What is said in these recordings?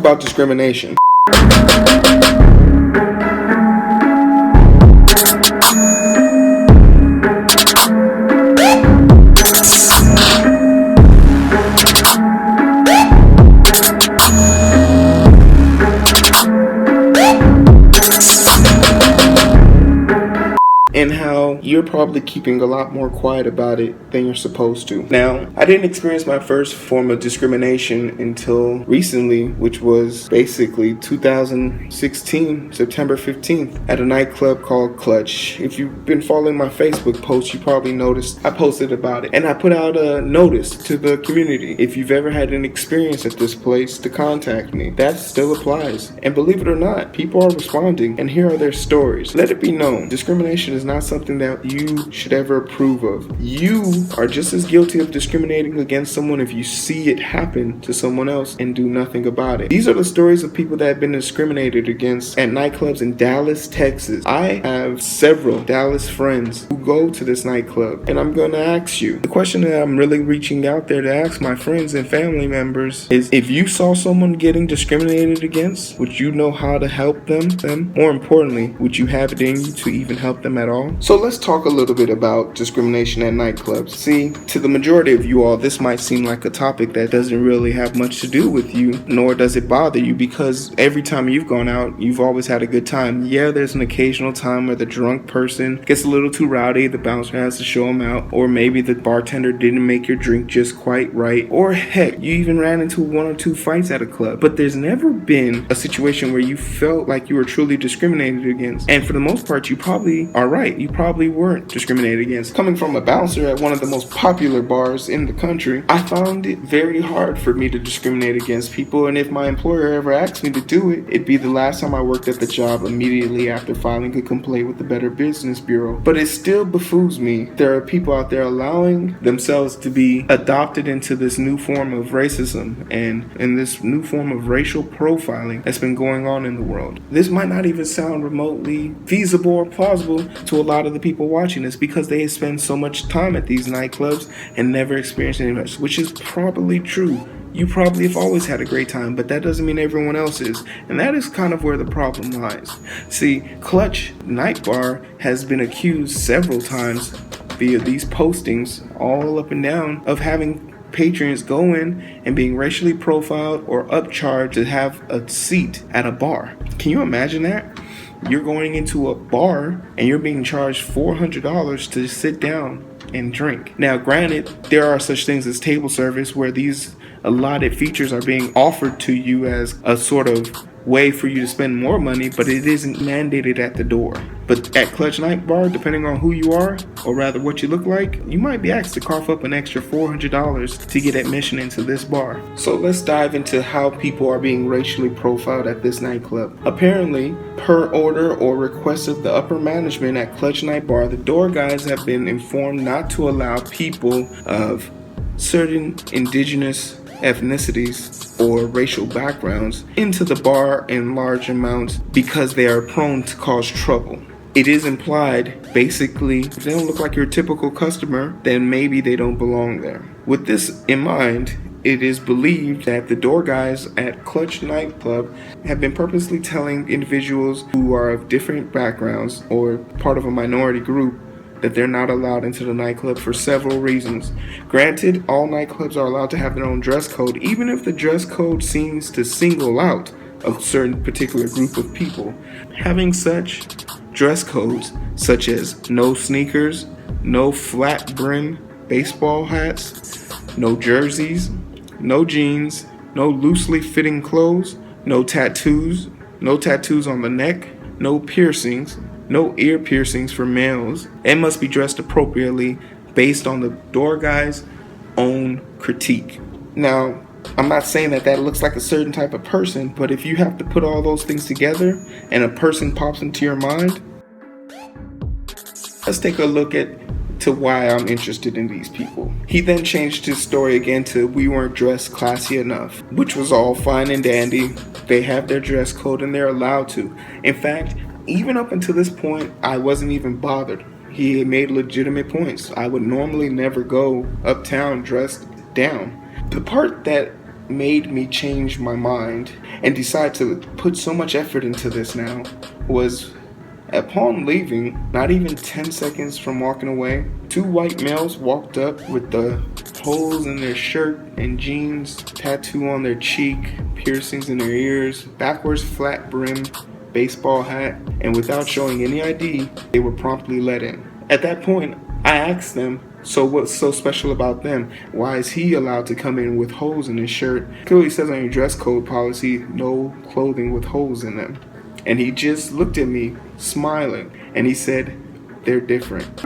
about discrimination. And how you're probably keeping a lot more quiet about it than you're supposed to. Now, I didn't experience my first form of discrimination until recently, which was basically 2016, September 15th, at a nightclub called Clutch. If you've been following my Facebook posts, you probably noticed I posted about it. And I put out a notice to the community. If you've ever had an experience at this place, to contact me. That still applies. And believe it or not, people are responding, and here are their stories. Let it be known, discrimination is not something that you should ever approve of. You are just as guilty of discriminating against someone if you see it happen to someone else and do nothing about it. These are the stories of people that have been discriminated against at nightclubs in Dallas, Texas. I have several Dallas friends who go to this nightclub, and I'm going to ask you, the question that I'm really reaching out there to ask my friends and family members is, if you saw someone getting discriminated against, would you know how to help them? More importantly, would you have it in you to even help them at all? So let's talk a little bit about discrimination at nightclubs. See, to the majority of you all, this might seem like a topic that doesn't really have much to do with you, nor does it bother you, because every time you've gone out, you've always had a good time. Yeah, there's an occasional time where the drunk person gets a little too rowdy, the bouncer has to show them out, or maybe the bartender didn't make your drink just quite right, or heck, you even ran into one or two fights at a club. But there's never been a situation where you felt like you were truly discriminated against. And for the most part, you probably are right. You probably weren't discriminated against. Coming from a bouncer at one of the most popular bars in the country, I found it very hard for me to discriminate against people, and if my employer ever asked me to do it, it'd be the last time I worked at the job immediately after filing a complaint with the Better Business Bureau. But it still behooves me. There are people out there allowing themselves to be adopted into this new form of racism and in this new form of racial profiling that's been going on in the world. This might not even sound remotely feasible or plausible to a lot of the people watching this, because they spend so much time at these nightclubs and never experience any much, which is probably true. You probably have always had a great time, but that doesn't mean everyone else is. And that is kind of where the problem lies. See, Clutch Night Bar has been accused several times via these postings all up and down of having patrons go in and being racially profiled or upcharged to have a seat at a bar. Can you imagine that? You're going into a bar and you're being charged $400 to sit down and drink. Now, granted, there are such things as table service where these allotted features are being offered to you as a sort of way for you to spend more money, but it isn't mandated at the door. But at Clutch Night Bar, depending on who you are, or rather what you look like, you might be asked to cough up an extra $400 to get admission into this bar. So let's dive into how people are being racially profiled at this nightclub. Apparently, per order or request of the upper management at Clutch Night Bar, the door guys have been informed not to allow people of certain indigenous ethnicities or racial backgrounds into the bar in large amounts because they are prone to cause trouble. It is implied, basically, if they don't look like your typical customer, then maybe they don't belong there. With this in mind, it is believed that the door guys at Clutch Nightclub have been purposely telling individuals who are of different backgrounds or part of a minority group that they're not allowed into the nightclub for several reasons. Granted, all nightclubs are allowed to have their own dress code, even if the dress code seems to single out a certain particular group of people. Having such dress codes, such as no sneakers, no flat brim baseball hats, no jerseys, no jeans, no loosely fitting clothes, no tattoos on the neck, no piercings, no ear piercings for males, and must be dressed appropriately based on the door guy's own critique. Now, I'm not saying that looks like a certain type of person, but if you have to put all those things together and a person pops into your mind, let's take a look to why I'm interested in these people. He then changed his story again to "we weren't dressed classy enough," which was all fine and dandy. They have their dress code and they're allowed to. In fact, even up until this point, I wasn't even bothered. He made legitimate points. I would normally never go uptown dressed down. The part that made me change my mind and decide to put so much effort into this now was upon leaving, not even 10 seconds from walking away, two white males walked up with the holes in their shirt and jeans, tattoo on their cheek, piercings in their ears, backwards flat brim baseball hat, and without showing any ID, they were promptly let in. At that point, I asked them, so what's so special about them? Why is he allowed to come in with holes in his shirt? Clearly says on your dress code policy, no clothing with holes in them. And he just looked at me, smiling, and he said, they're different.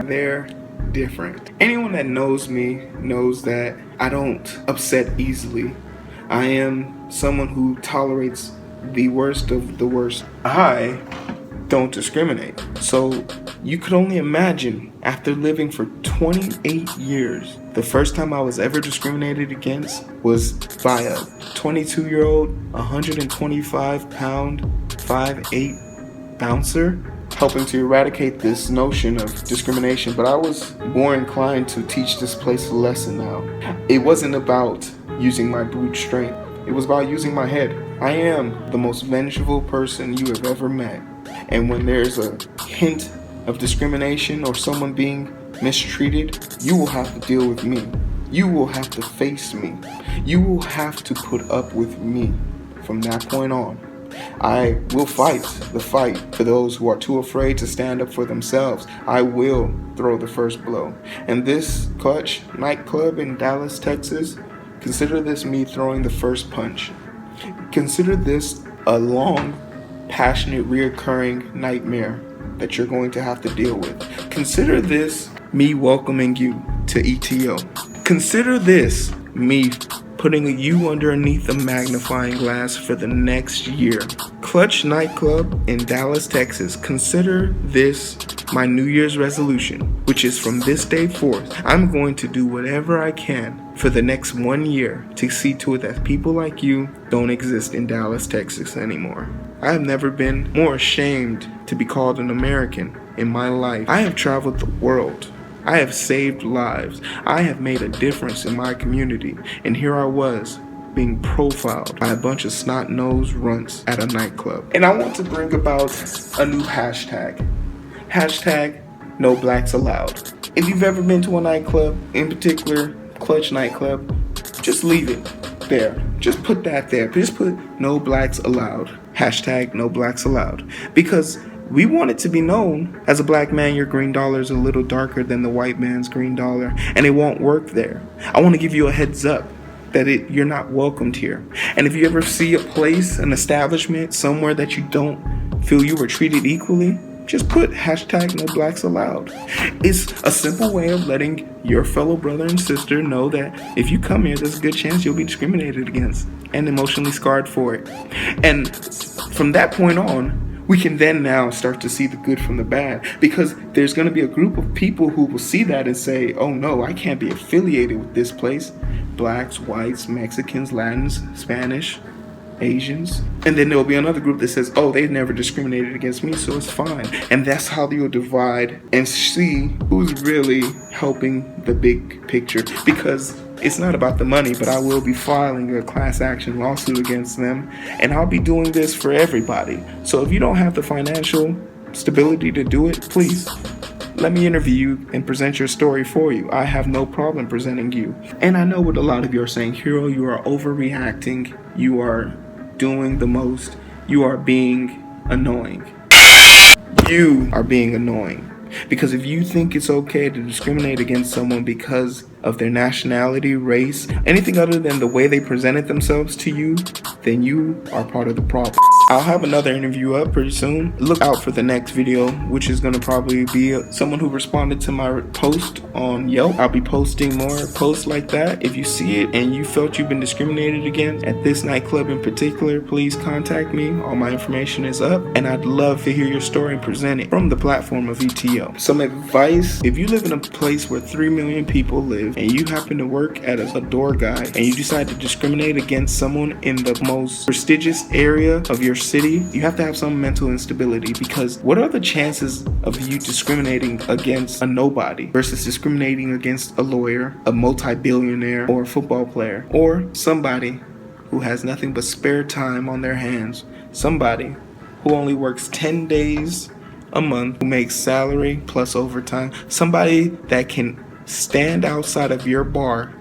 They're different. Anyone that knows me knows that I don't upset easily. I am someone who tolerates the worst of the worst. I don't discriminate. So you could only imagine, after living for 28 years, the first time I was ever discriminated against was by a 22-year-old, 125-pound, 5'8" bouncer, helping to eradicate this notion of discrimination. But I was more inclined to teach this place a lesson now. It wasn't about using my brute strength. It was about using my head. I am the most vengeful person you have ever met. And when there's a hint of discrimination or someone being mistreated, you will have to deal with me. You will have to face me. You will have to put up with me from that point on. I will fight the fight for those who are too afraid to stand up for themselves. I will throw the first blow. And this Clutch nightclub in Dallas, Texas, consider this me throwing the first punch. Consider this a long, passionate, reoccurring nightmare that you're going to have to deal with. Consider this me welcoming you to ETO. Consider this me putting you underneath a magnifying glass for the next year. Clutch nightclub in Dallas, Texas. Consider this my New Year's resolution, which is from this day forth, I'm going to do whatever I can for the next 1 year to see to it that people like you don't exist in Dallas, Texas anymore. I have never been more ashamed to be called an American in my life. I have traveled the world. I have saved lives. I have made a difference in my community. And here I was, being profiled by a bunch of snot-nosed runts at a nightclub. And I want to bring about a new hashtag. Hashtag no blacks allowed. If you've ever been to a nightclub, in particular Clutch nightclub, just leave it there. Just put that there. Just put no blacks allowed. Hashtag no blacks allowed. Because we want it to be known, as a black man, your green dollar is a little darker than the white man's green dollar, and it won't work there. I want to give you a heads up that you're not welcomed here. And if you ever see a place, an establishment, somewhere that you don't feel you were treated equally, just put hashtag no blacks allowed. It's a simple way of letting your fellow brother and sister know that if you come here, there's a good chance you'll be discriminated against and emotionally scarred for it. And from that point on, we can then now start to see the good from the bad, because there's going to be a group of people who will see that and say, oh no, I can't be affiliated with this place. Blacks, whites, Mexicans, Latins, Spanish, Asians. And then there'll be another group that says, oh, they've never discriminated against me, so it's fine. And that's how you'll divide and see who's really helping the big picture. Because it's not about the money, but I will be filing a class action lawsuit against them, and I'll be doing this for everybody. So if you don't have the financial stability to do it, please let me interview you and present your story for you. I have no problem presenting you. And I know what a lot of you are saying, Heero, you are overreacting. You are doing the most. You are being annoying. You are being annoying. Because if you think it's okay to discriminate against someone because of their nationality, race, anything other than the way they presented themselves to you, then you are part of the problem. I'll have another interview up pretty soon. Look out for the next video, which is going to probably be someone who responded to my post on Yelp. I'll be posting more posts like that. If you see it and you felt you've been discriminated against at this nightclub in particular, please contact me. All my information is up, and I'd love to hear your story and present it from the platform of ETO. Some advice: if you live in a place where 3 million people live and you happen to work at a door guy and you decide to discriminate against someone in the most prestigious area of your city, you have to have some mental instability, because what are the chances of you discriminating against a nobody versus discriminating against a lawyer, a multi-billionaire, or a football player, or somebody who has nothing but spare time on their hands, somebody who only works 10 days a month, who makes salary plus overtime, somebody that can stand outside of your bar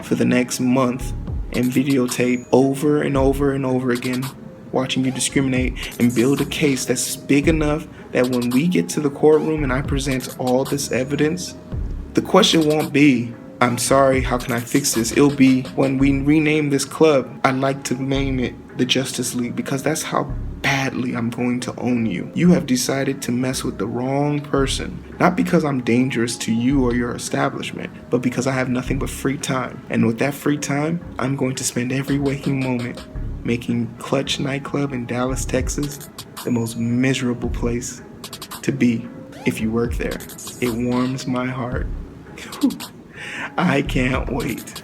for the next month and videotape over and over and over again, watching you discriminate, and build a case that's big enough that when we get to the courtroom and I present all this evidence, the question won't be, "I'm sorry, how can I fix this?" It'll be, when we rename this club, I'd like to name it the Justice League, because that's how badly I'm going to own you. You have decided to mess with the wrong person, not because I'm dangerous to you or your establishment, but because I have nothing but free time. And with that free time, I'm going to spend every waking moment making Clutch nightclub in Dallas, Texas, the most miserable place to be if you work there. It warms my heart. I can't wait.